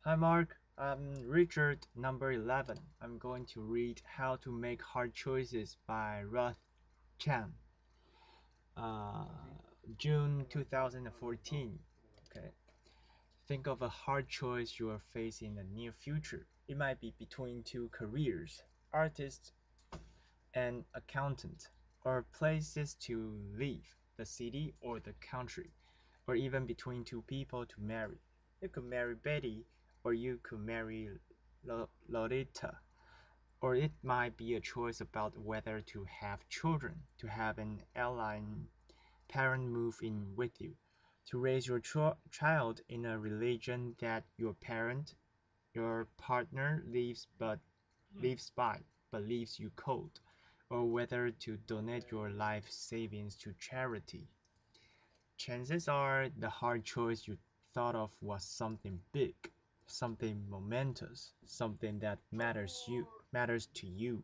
Hi Mark, I'm Richard, number 11. I'm going to read How to Make Hard Choices by Ruth Chang, uh, June 2014. Okay. Think of a hard choice you are facing in the near future. It might be between two careers, artist and accountant, or places to live, the city or the country, or even between two people to marry. You could marry Betty, or you could marry Lolita. Or it might be a choice about whether to have children, to have an alien parent move in with you, to raise your child in a religion that your partner lives by, but leaves you cold, or whether to donate your life savings to charity. Chances are the hard choice you thought of was something big, something momentous, something that matters to you.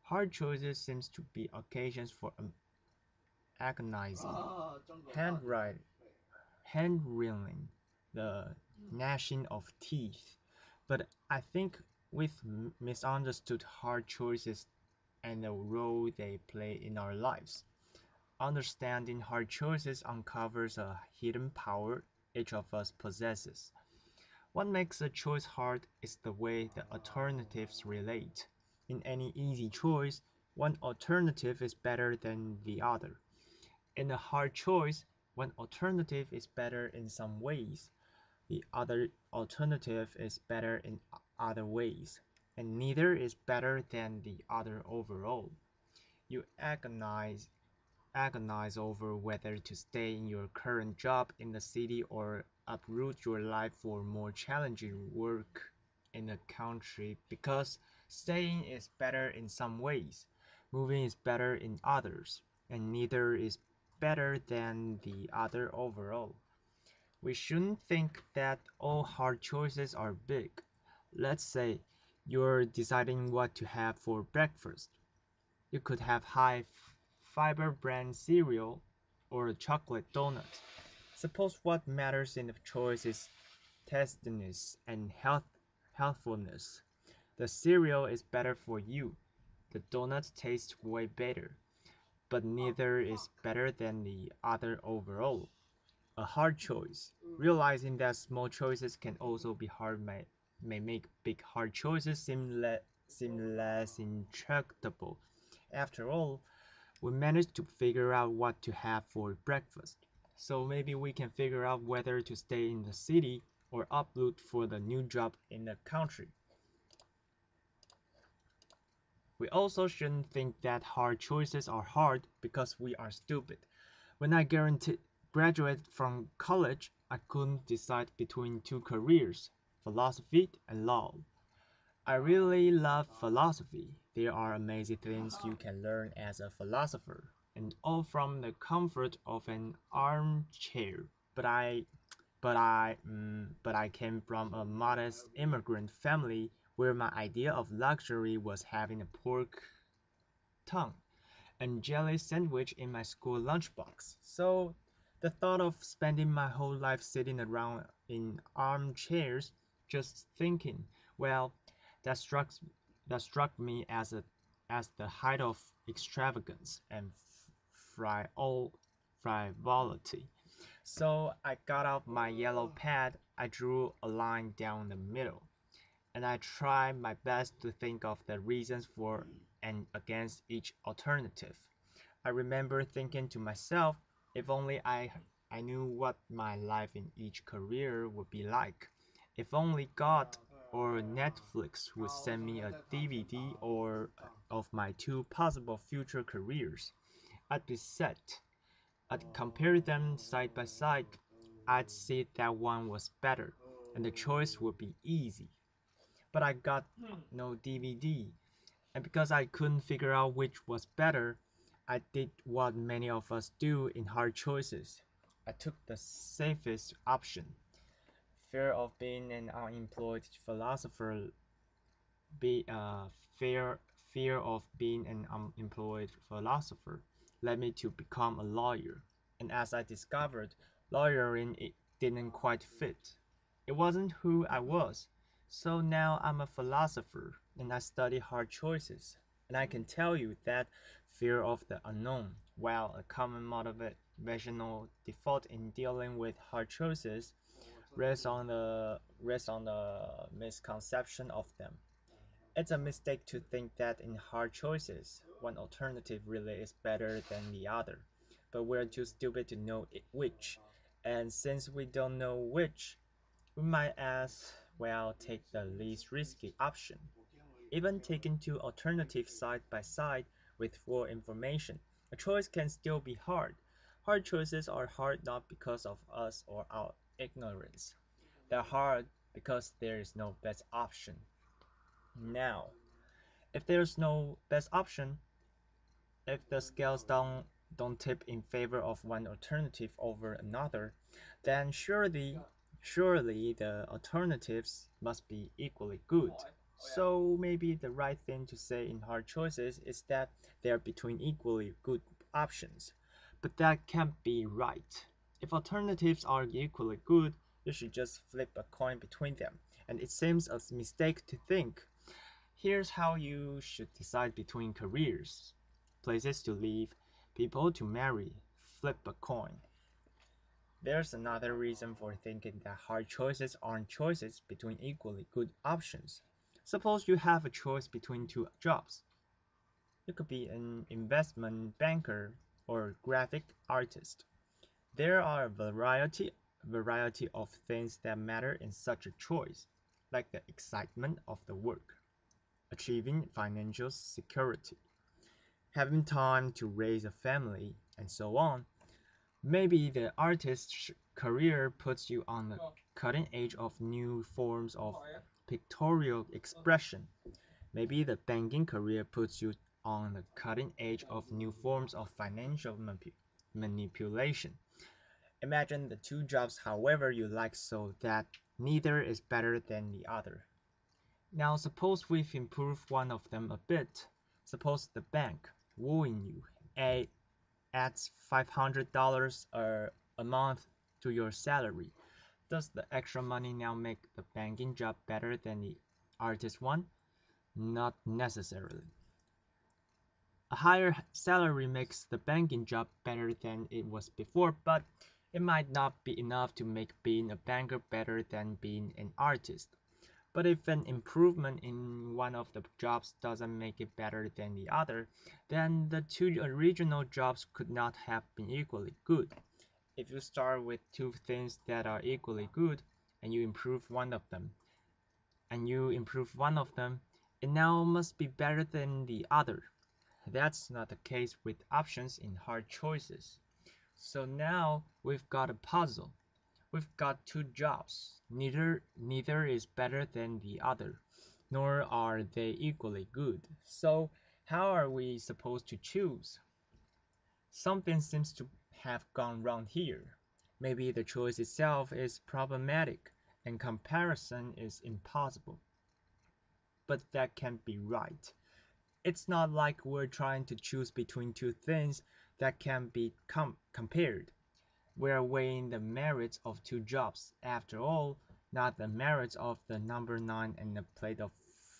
Hard choices seems to be occasions for agonizing, handwriting, hand-wringing, the gnashing of teeth. But I think we've misunderstood hard choices and the role they play in our lives. Understanding hard choices uncovers a hidden power each of us possesses. What makes a choice hard is the way the alternatives relate. In any easy choice, one alternative is better than the other. In a hard choice, one alternative is better in some ways, the other alternative is better in other ways, and neither is better than the other overall. You agonize over whether to stay in your current job in the city or uproot your life for more challenging work in the country because staying is better in some ways, moving is better in others, and neither is better than the other overall. We shouldn't think that all hard choices are big. Let's say you're deciding what to have for breakfast. You could have high fiber bran cereal or a chocolate donut. Suppose what matters in the choice is tastiness and healthfulness. The cereal is better for you. The donut tastes way better, but neither is better than the other overall. A hard choice. Realizing that small choices can also be hard may make big hard choices seem less intractable. After all, we managed to figure out what to have for breakfast. So maybe we can figure out whether to stay in the city or uproot for the new job in the country. We also shouldn't think that hard choices are hard because we are stupid. When I graduated from college, I couldn't decide between two careers, philosophy and law. I really love philosophy. There are amazing things you can learn as a philosopher, and all from the comfort of an armchair. But I, but I came from a modest immigrant family where my idea of luxury was having a pork tongue and jelly sandwich in my school lunchbox. So the thought of spending my whole life sitting around in armchairs just thinking, well, that struck that struck me as the height of extravagance and frivolity. So I got out my yellow pad, I drew a line down the middle, and I tried my best to think of the reasons for and against each alternative. I remember thinking to myself, if only I knew what my life in each career would be like. If only God or Netflix would send me a DVD or of my two possible future careers. I'd be set. I'd compare them side by side. I'd see that one was better, and the choice would be easy. But I got no DVD, and because I couldn't figure out which was better, I did what many of us do in hard choices. I took the safest option. Fear of being an unemployed philosopher, be fear fear of being an unemployed philosopher led me to become a lawyer. And as I discovered, lawyering it didn't quite fit. It wasn't who I was. So now I'm a philosopher and I study hard choices. And I can tell you that fear of the unknown, while a common motivational default in dealing with hard choices, rests on the misconception of them. It's a mistake to think that in hard choices, one alternative really is better than the other. But we're too stupid to know which. And since we don't know which, we might as well take the least risky option. Even taking two alternatives side by side with full information, a choice can still be hard. Hard choices are hard not because of us or our ignorance. They're hard because there is no best option. Now, if there's no best option, if the scales don't tip in favor of one alternative over another, then surely the alternatives must be equally good. So maybe the right thing to say in hard choices is that they are between equally good options. But that can't be right. If alternatives are equally good, you should just flip a coin between them. And it seems a mistake to think, here's how you should decide between careers, places to live, people to marry. Flip a coin. There's another reason for thinking that hard choices aren't choices between equally good options. Suppose you have a choice between two jobs. You could be an investment banker or a graphic artist. There are a variety of things that matter in such a choice, like the excitement of the work, achieving financial security, having time to raise a family, and so on. Maybe the artist's career puts you on the cutting edge of new forms of pictorial expression. Maybe the banking career puts you on the cutting edge of new forms of financial manipulation. Imagine the two jobs however you like so that neither is better than the other. Now suppose we've improved one of them a bit. Suppose the bank, wooing you, adds $500 a month to your salary. Does the extra money now make the banking job better than the artist one? Not necessarily. A higher salary makes the banking job better than it was before, but it might not be enough to make being a banker better than being an artist. But if an improvement in one of the jobs doesn't make it better than the other, then the two original jobs could not have been equally good. If you start with two things that are equally good and you improve one of them, it now must be better than the other. That's not the case with options in hard choices. So now we've got a puzzle. We've got two jobs. Neither is better than the other, nor are they equally good. So how are we supposed to choose? Something seems to have gone wrong here. Maybe the choice itself is problematic and comparison is impossible. But that can't be right. It's not like we're trying to choose between two things that can be compared. We're weighing the merits of two jobs, after all, not the merits of the number 9 and a plate of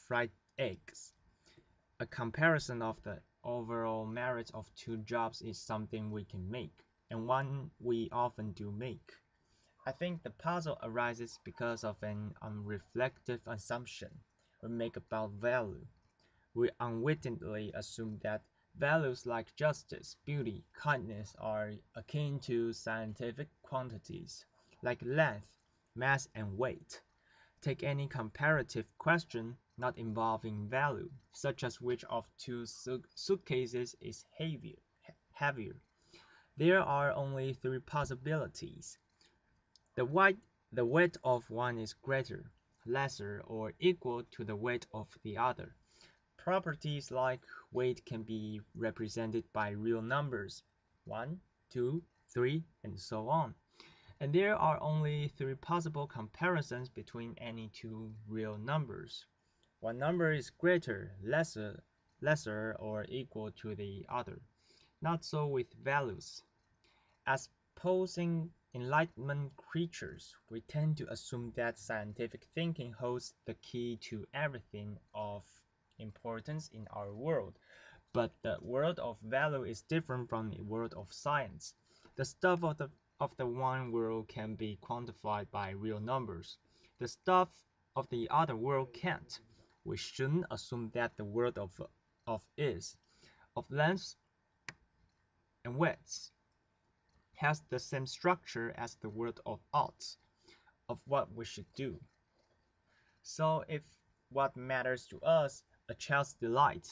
fried eggs. A comparison of the overall merits of two jobs is something we can make, and one we often do make. I think the puzzle arises because of an unreflective assumption we make about value. We unwittingly assume that values like justice, beauty, kindness are akin to scientific quantities, like length, mass, and weight. Take any comparative question not involving value, such as which of two suitcases is heavier. There are only three possibilities. The weight, the weight of one is greater, lesser, or equal to the weight of the other. Properties like weight can be represented by real numbers, 1, 2, 3, and so on. And there are only three possible comparisons between any two real numbers. One number is greater, lesser, or equal to the other. Not so with values. As posing Enlightenment creatures, we tend to assume that scientific thinking holds the key to everything of importance in our world. But the world of value is different from the world of science. The stuff of the one world can be quantified by real numbers. The stuff of the other world can't. We shouldn't assume that the world of is, of lengths and widths, has the same structure as the world of oughts, of what we should do. So if what matters to us, a child's delight,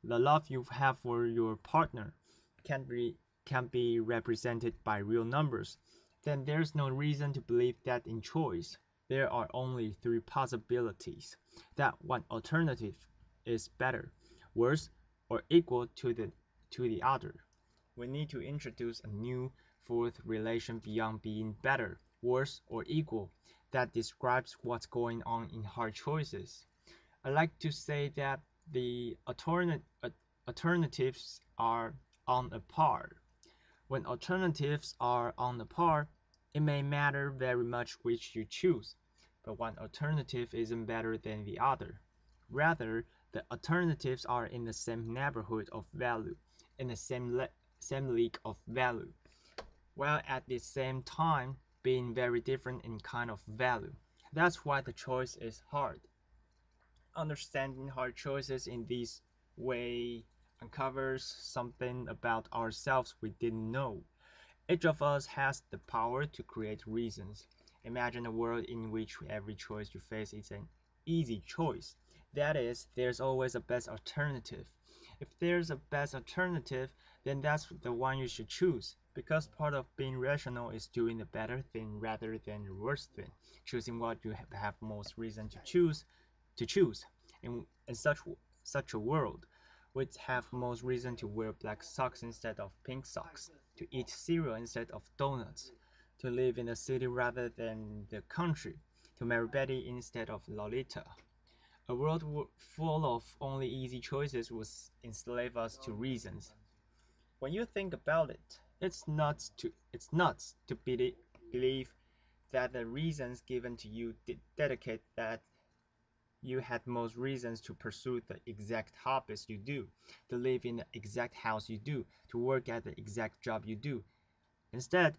the love you have for your partner, can be can be represented by real numbers, then there's no reason to believe that in choice there are only three possibilities, that one alternative is better, worse, or equal to the other. We need to introduce a new fourth relation beyond being better, worse, or equal that describes what's going on in hard choices. I like to say that the alternatives are on a par. When alternatives are on a par, it may matter very much which you choose, but one alternative isn't better than the other. Rather, the alternatives are in the same neighborhood of value, in the same league of value, while at the same time being very different in kind of value. That's why the choice is hard. Understanding hard choices in this way uncovers something about ourselves we didn't know. Each of us has the power to create reasons. Imagine a world in which every choice you face is an easy choice. That is, there's always a best alternative. If there's a best alternative, then that's the one you should choose. Because part of being rational is doing the better thing rather than the worst thing. Choosing what you have most reason to choose. In such a world, we'd have most reason to wear black socks instead of pink socks, to eat cereal instead of donuts, to live in the city rather than the country, to marry Betty instead of Lolita. A world full of only easy choices would enslave us to reasons. When you think about it, it's nuts to believe that the reasons given to you dedicate that you had most reasons to pursue the exact hobbies you do, to live in the exact house you do, to work at the exact job you do. Instead,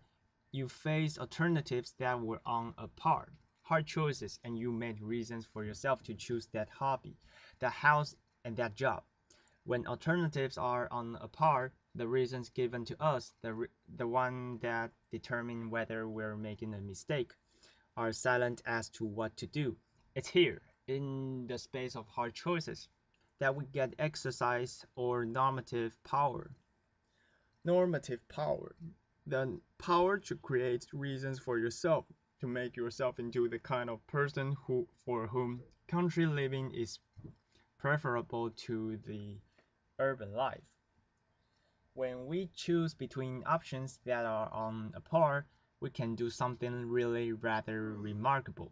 you faced alternatives that were on a par, hard choices, and you made reasons for yourself to choose that hobby, that house, and that job. When alternatives are on a par, the reasons given to us, the one that determine whether we're making a mistake, are silent as to what to do. It's here, in the space of hard choices, that we get exercise or normative power. Normative power. The power to create reasons for yourself, to make yourself into the kind of person for whom country living is preferable to the urban life. When we choose between options that are on a par, we can do something really rather remarkable.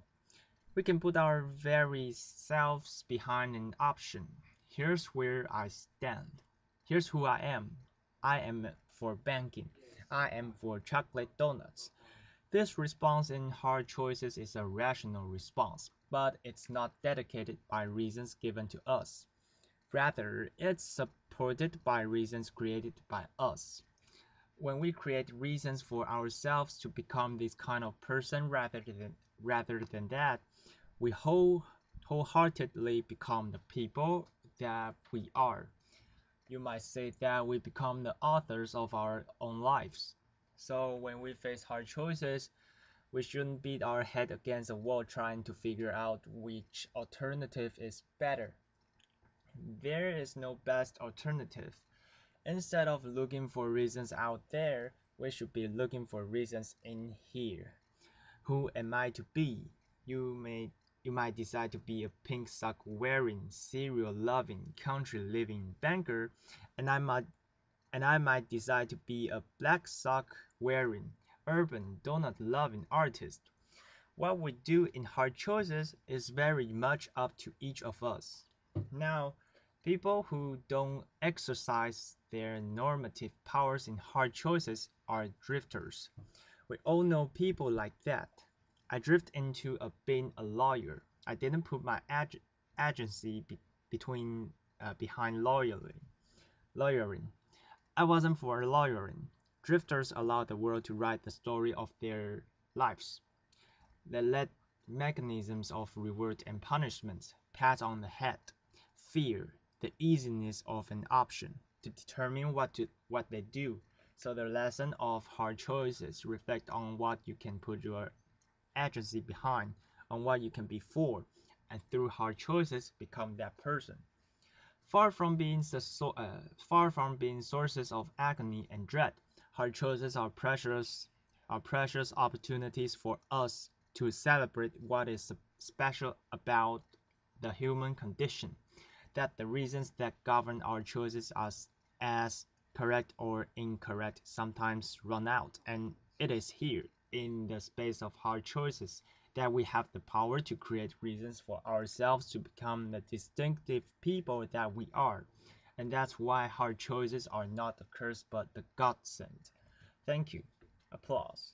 We can put our very selves behind an option. Here's where I stand. Here's who I am. I am for banking. I am for chocolate donuts. This response in hard choices is a rational response, but it's not dedicated by reasons given to us. Rather, it's supported by reasons created by us. When we create reasons for ourselves to become this kind of person rather than that, we wholeheartedly become the people that we are. You might say that we become the authors of our own lives. So when we face hard choices, we shouldn't beat our head against a wall trying to figure out which alternative is better. There is no best alternative. Instead of looking for reasons out there, we should be looking for reasons in here. Who am I to be? You may you might decide to be a pink sock wearing, cereal loving, country living banker, and I might decide to be a black sock wearing, urban donut loving artist. What we do in hard choices is very much up to each of us. Now, people who don't exercise their normative powers in hard choices are drifters. We all know people like that. I drifted into being a lawyer. I didn't put my agency between behind lawyering. I wasn't for lawyering. Drifters allow the world to write the story of their lives. They let mechanisms of reward and punishment, pat on the head, fear, the easiness of an option, to determine what they do. So the lesson of hard choices reflect on what you can put your agency behind, on what you can be for, and through hard choices become that person. Far from being sources of agony and dread, hard choices are precious opportunities for us to celebrate what is special about the human condition, that the reasons that govern our choices as correct or incorrect sometimes run out, and it is here, in the space of hard choices, that we have the power to create reasons for ourselves to become the distinctive people that we are. And that's why hard choices are not a curse but the godsend. Thank you. Applause.